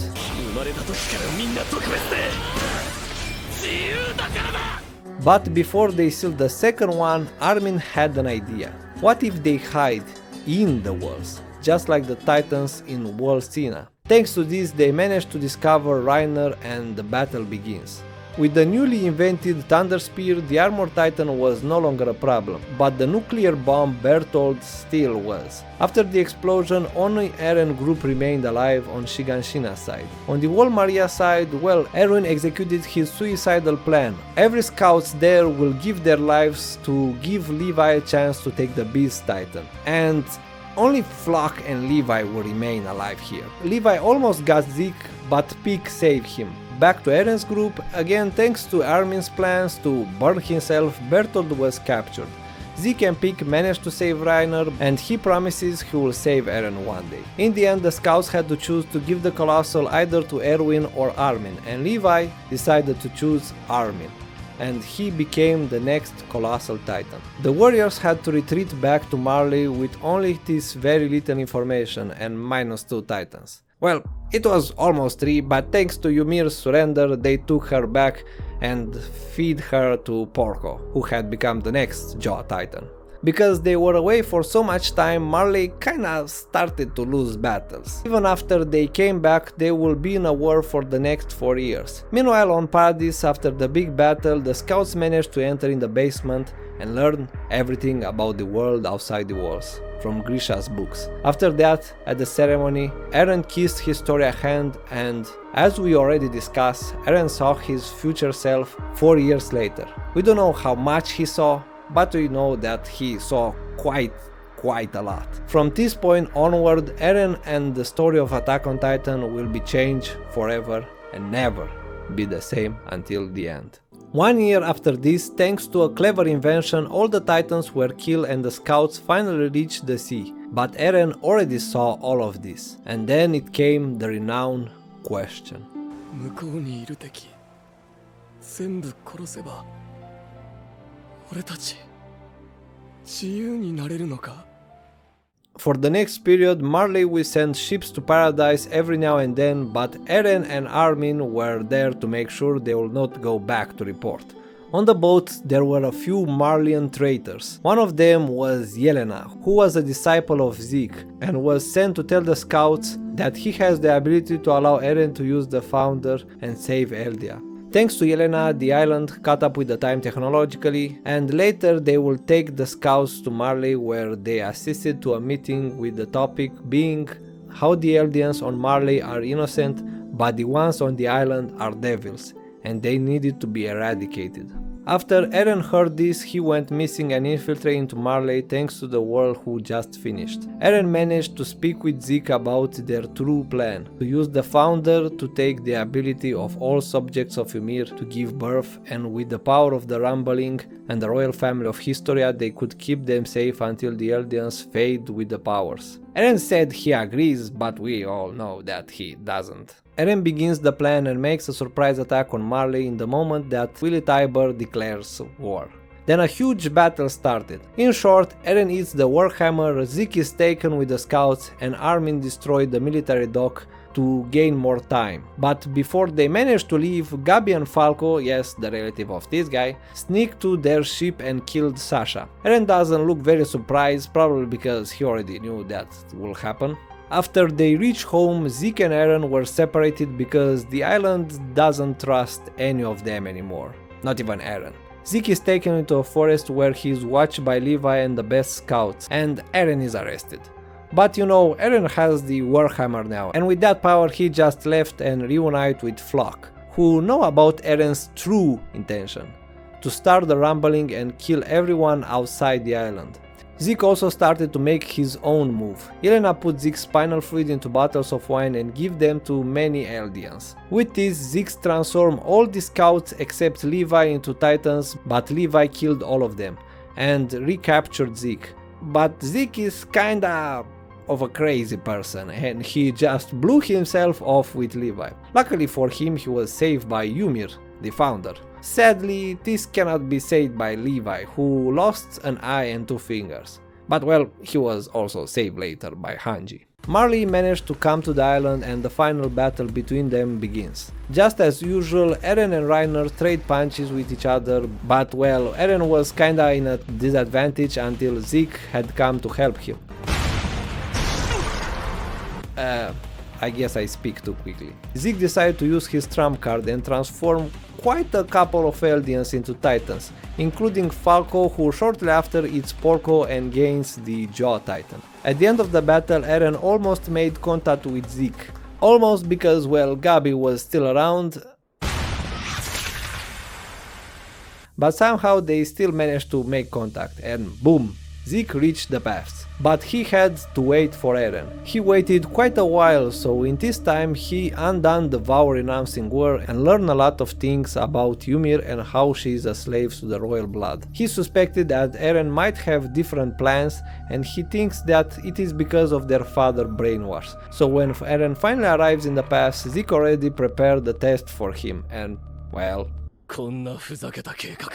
but before they sealed the second one, Armin had an idea. What if they hide in the walls, just like the Titans in Wall Sina? Thanks to this, they managed to discover Reiner and the battle begins. With the newly invented Thunder Spear, the Armored Titan was no longer a problem, but the nuclear bomb Berthold still was. After the explosion, only Eren group remained alive on Shiganshina's side. On the Wall Maria side, well, Erwin executed his suicidal plan. Every scouts there will give their lives to give Levi a chance to take the Beast Titan. And only Flock and Levi will remain alive here. Levi almost got Zeke, but Pieck saved him. Back to Eren's group, again thanks to Armin's plans to burn himself, Berthold was captured. Zeke and Pieck managed to save Reiner and he promises he will save Eren one day. In the end, the scouts had to choose to give the Colossal either to Erwin or Armin, and Levi decided to choose Armin, and he became the next Colossal Titan. The warriors had to retreat back to Marley with only this very little information and -2 Titans. Well, it was almost 3, but thanks to Ymir's surrender, they took her back and feed her to Porco, who had become the next Jaw Titan. Because they were away for so much time, Marley kinda started to lose battles. Even after they came back, they will be in a war for the next 4 years. Meanwhile, on Paradis, after the big battle, the scouts managed to enter in the basement and learn everything about the world outside the walls from Grisha's books. After that, at the ceremony, Eren kissed Historia's hand and, as we already discussed, Eren saw his future self 4 years later. We don't know how much he saw, but we know that he saw quite a lot. From this point onward, Eren and the story of Attack on Titan will be changed forever and never be the same until the end. 1 year after this, thanks to a clever invention, all the Titans were killed and the scouts finally reached the sea. But Eren already saw all of this. And then it came the renowned question. For the next period, Marley will send ships to Paradise every now and then, but Eren and Armin were there to make sure they will not go back to report. On the boat, there were a few Marleyan traitors. One of them was Yelena, who was a disciple of Zeke, and was sent to tell the scouts that he has the ability to allow Eren to use the Founder and save Eldia. Thanks to Yelena, the island caught up with the time technologically, and later they will take the scouts to Marley, where they assisted to a meeting with the topic being how the Eldians on Marley are innocent, but the ones on the island are devils, and they needed to be eradicated. After Eren heard this, he went missing and infiltrated into Marley thanks to the war who just finished. Eren managed to speak with Zeke about their true plan, to use the Founder to take the ability of all subjects of Ymir to give birth, and with the power of the Rumbling and the royal family of Historia they could keep them safe until the Eldians fade with the powers. Eren said he agrees, but we all know that he doesn't. Eren begins the plan and makes a surprise attack on Marley in the moment that Willy Tybur declares war. Then a huge battle started. In short, Eren eats the Warhammer, Zeke is taken with the scouts, and Armin destroyed the military dock to gain more time. But before they managed to leave, Gabi and Falco, yes, the relative of this guy, sneaked to their ship and killed Sasha. Eren doesn't look very surprised, probably because he already knew that will happen. After they reach home, Zeke and Eren were separated because the island doesn't trust any of them anymore, not even Eren. Zeke is taken into a forest where he is watched by Levi and the best scouts, and Eren is arrested. But you know, Eren has the Warhammer now, and with that power he just left and reunite with Floch, who know about Eren's true intention, to start the Rumbling and kill everyone outside the island. Zeke also started to make his own move. Yelena put Zeke's spinal fluid into bottles of wine and give them to many Eldians. With this, Zeke transformed all the scouts except Levi into Titans, but Levi killed all of them and recaptured Zeke. But Zeke is kinda of a crazy person and he just blew himself off with Levi. Luckily for him, he was saved by Ymir, the Founder. Sadly, this cannot be saved by Levi, who lost an eye and 2 fingers. But well, he was also saved later by Hanji. Marley managed to come to the island and the final battle between them begins. Just as usual, Eren and Reiner trade punches with each other, but well, Eren was kinda in a disadvantage until Zeke had come to help him. I guess I speak too quickly. Zeke decided to use his trump card and transform quite a couple of Eldians into Titans, including Falco, who shortly after eats Porco and gains the Jaw Titan. At the end of the battle, Eren almost made contact with Zeke. Almost because, well, Gabi was still around, but somehow they still managed to make contact, and boom, Zeke reached the paths. But he had to wait for Eren. He waited quite a while, so in this time he undone the vow-renouncing war and learned a lot of things about Ymir and how she is a slave to the royal blood. He suspected that Eren might have different plans, and he thinks that it is because of their father brainwash. So when Eren finally arrives in the pass, Zeke already prepared the test for him, and well... こんなふざけた計画、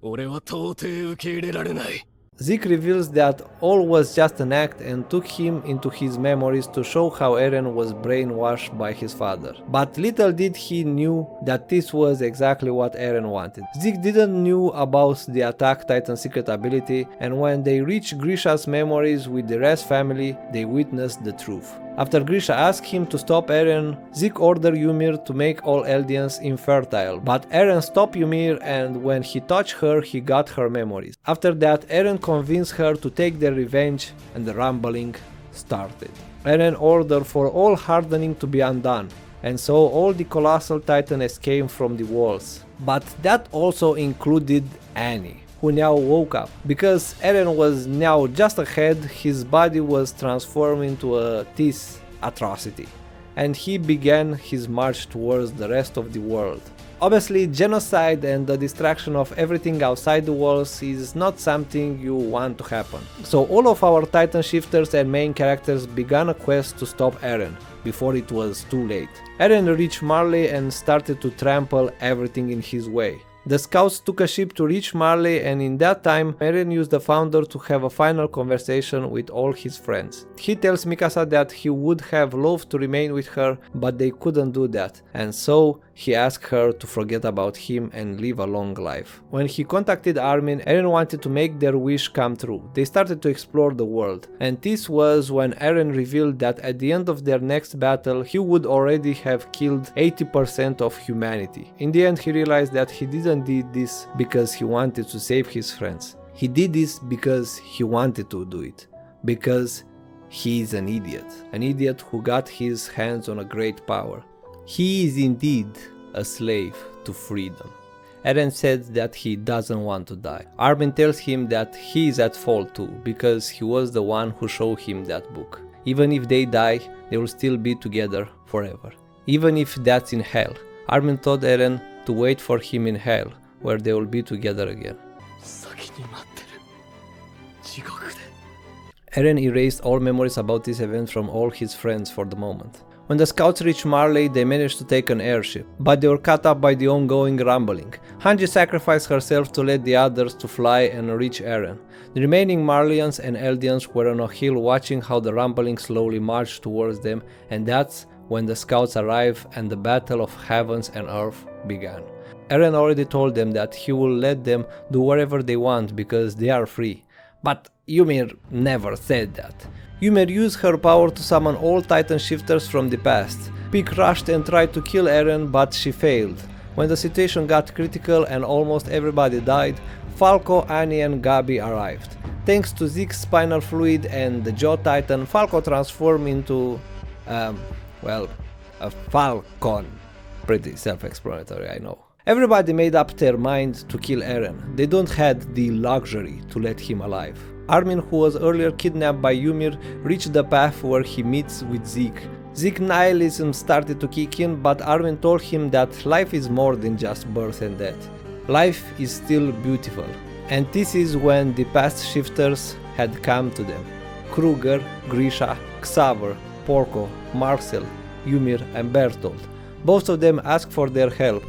俺は到底受け入れられない。 Zeke reveals that all was just an act and took him into his memories to show how Eren was brainwashed by his father. But little did he knew that this was exactly what Eren wanted. Zeke didn't knew about the Attack Titan secret ability, and when they reached Grisha's memories with the Rest family, they witnessed the truth. After Grisha asked him to stop Eren, Zeke ordered Ymir to make all Eldians infertile, but Eren stopped Ymir, and when he touched her, he got her memories. After that, Eren convinced her to take their revenge, and the Rumbling started. Eren ordered for all hardening to be undone, and so all the Colossal Titan escaped from the walls. But that also included Annie, who now woke up. Because Eren was now just ahead, his body was transformed into this atrocity, and he began his march towards the rest of the world. Obviously, genocide and the destruction of everything outside the walls is not something you want to happen. So all of our Titan shifters and main characters began a quest to stop Eren, before it was too late. Eren reached Marley and started to trample everything in his way. The scouts took a ship to reach Marley, and in that time Eren used the Founder to have a final conversation with all his friends. He tells Mikasa that he would have loved to remain with her, but they couldn't do that, and so he asked her to forget about him and live a long life. When he contacted Armin, Eren wanted to make their wish come true. They started to explore the world, and this was when Eren revealed that at the end of their next battle, he would already have killed 80% of humanity. In the end, he realized that he didn't do this because he wanted to save his friends. He did this because he wanted to do it. Because he is an idiot who got his hands on a great power. He is indeed a slave to freedom. Eren said that he doesn't want to die. Armin tells him that he is at fault too, because he was the one who showed him that book. Even if they die, they will still be together forever. Even if that's in hell. Armin told Eren to wait for him in hell, where they will be together again. Eren erased all memories about this event from all his friends for the moment. When the scouts reached Marley, they managed to take an airship, but they were cut up by the ongoing rumbling. Hanji sacrificed herself to let the others to fly and reach Eren. The remaining Marleyans and Eldians were on a hill watching how the rumbling slowly marched towards them, and that's when the scouts arrived and the battle of heavens and earth began. Eren already told them that he will let them do whatever they want because they are free. But Ymir never said that. Ymir used her power to summon all Titan shifters from the past. Pieck rushed and tried to kill Eren, but she failed. When the situation got critical and almost everybody died, Falco, Annie and Gabi arrived. Thanks to Zeke's spinal fluid and the Jaw Titan, Falco transformed into... a falcon. Pretty self-explanatory, I know. Everybody made up their mind to kill Eren. They don't had the luxury to let him alive. Armin, who was earlier kidnapped by Ymir, reached the path where he meets with Zeke. Zeke's nihilism started to kick in, but Armin told him that life is more than just birth and death. Life is still beautiful. And this is when the past shifters had come to them. Kruger, Grisha, Xaver, Porco, Marcel, Ymir and Bertolt. Both of them asked for their help.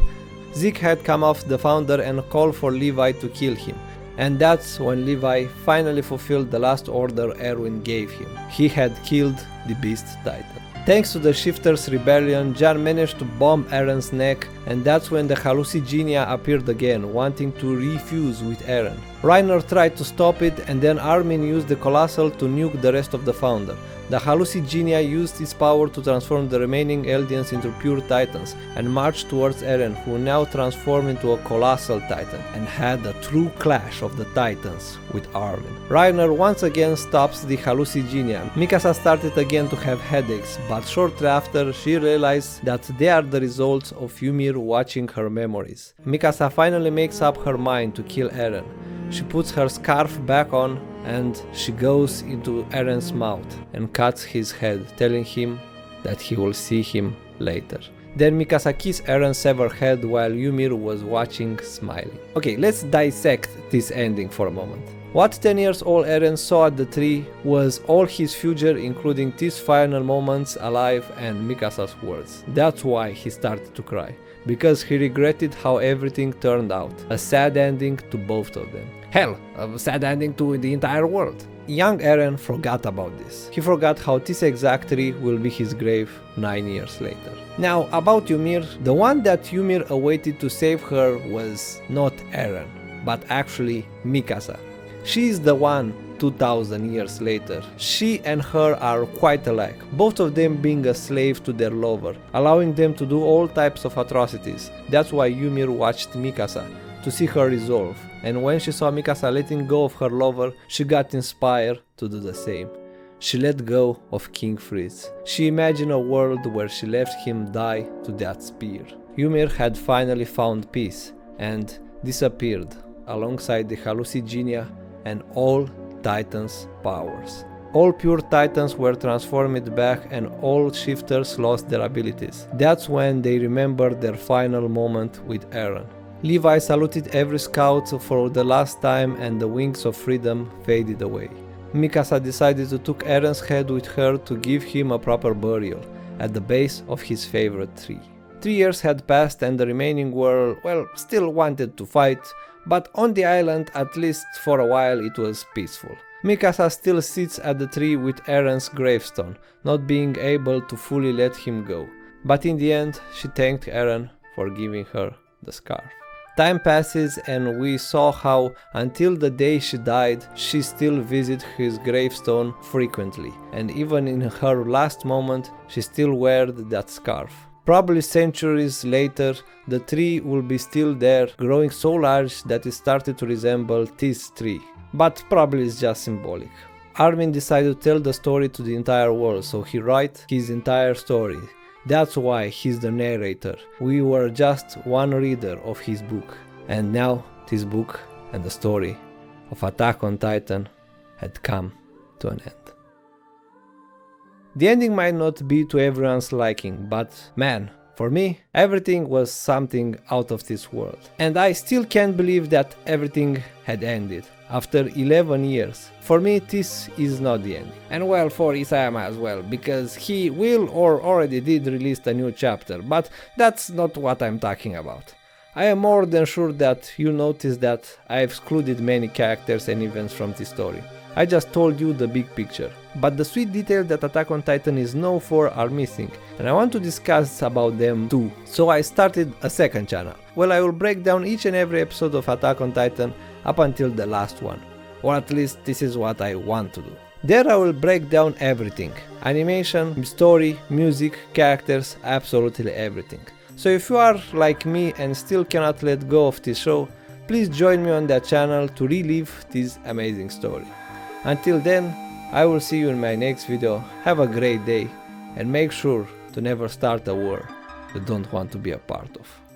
Zeke had come off the founder and called for Levi to kill him. And that's when Levi finally fulfilled the last order Erwin gave him. He had killed the Beast Titan. Thanks to the Shifters' rebellion, Jan managed to bomb Eren's neck, and that's when the Hallucigenia appeared again, wanting to refuse with Eren. Reiner tried to stop it, and then Armin used the Colossal to nuke the rest of the Founder. The Hallucigenia used its power to transform the remaining Eldians into pure Titans, and marched towards Eren, who now transformed into a Colossal Titan, and had a true clash of the Titans with Armin. Reiner once again stops the Hallucigenia. Mikasa started again to have headaches, but shortly after she realized that they are the results of Ymir watching her memories. Mikasa finally makes up her mind to kill Eren. She puts her scarf back on and she goes into Eren's mouth and cuts his head, telling him that he will see him later. Then Mikasa kissed Eren's severed head while Ymir was watching, smiling. Okay, let's dissect this ending for a moment. What 10 years old Eren saw at the tree was all his future, including these final moments alive and Mikasa's words. That's why he started to cry, because he regretted how everything turned out. A sad ending to both of them. Hell, a sad ending to the entire world. Young Eren forgot about this. He forgot how this exact tree will be his grave 9 years later. Now, about Ymir, the one that Ymir awaited to save her was not Eren, but actually Mikasa. She is the one 2000 years later. She and her are quite alike, both of them being a slave to their lover, allowing them to do all types of atrocities. That's why Ymir watched Mikasa, to see her resolve, and when she saw Mikasa letting go of her lover, she got inspired to do the same. She let go of King Fritz. She imagined a world where she left him die to that spear. Ymir had finally found peace, and disappeared alongside the Hallucigenia and all Titans' powers. All pure Titans were transformed back and all shifters lost their abilities. That's when they remembered their final moment with Eren. Levi saluted every scout for the last time and the wings of freedom faded away. Mikasa decided to take Eren's head with her to give him a proper burial at the base of his favorite tree. 3 years had passed and the remaining world, still wanted to fight, but on the island, at least for a while, it was peaceful. Mikasa still sits at the tree with Eren's gravestone, not being able to fully let him go. But in the end, she thanked Eren for giving her the scarf. Time passes and we saw how until the day she died, she still visited his gravestone frequently, and even in her last moment she still wore that scarf. Probably centuries later, the tree will be still there, growing so large that it started to resemble this tree. But probably it's just symbolic. Armin decided to tell the story to the entire world, so he wrote his entire story. That's why he's the narrator. We were just one reader of his book. And now this book and the story of Attack on Titan had come to an end. The ending might not be to everyone's liking, but man, for me, everything was something out of this world. And I still can't believe that everything had ended. After 11 years. For me, this is not the ending. And well, for Isayama as well, because he will or already did release a new chapter, but that's not what I'm talking about. I am more than sure that you noticed that I excluded many characters and events from this story. I just told you the big picture. But the sweet details that Attack on Titan is known for are missing, and I want to discuss about them too. So I started a second channel, where I will break down each and every episode of Attack on Titan up until the last one. Or at least this is what I want to do. There I will break down everything. Animation, story, music, characters, absolutely everything. So if you are like me and still cannot let go of this show, please join me on that channel to relive this amazing story. Until then, I will see you in my next video. Have a great day and make sure to never start a war you don't want to be a part of.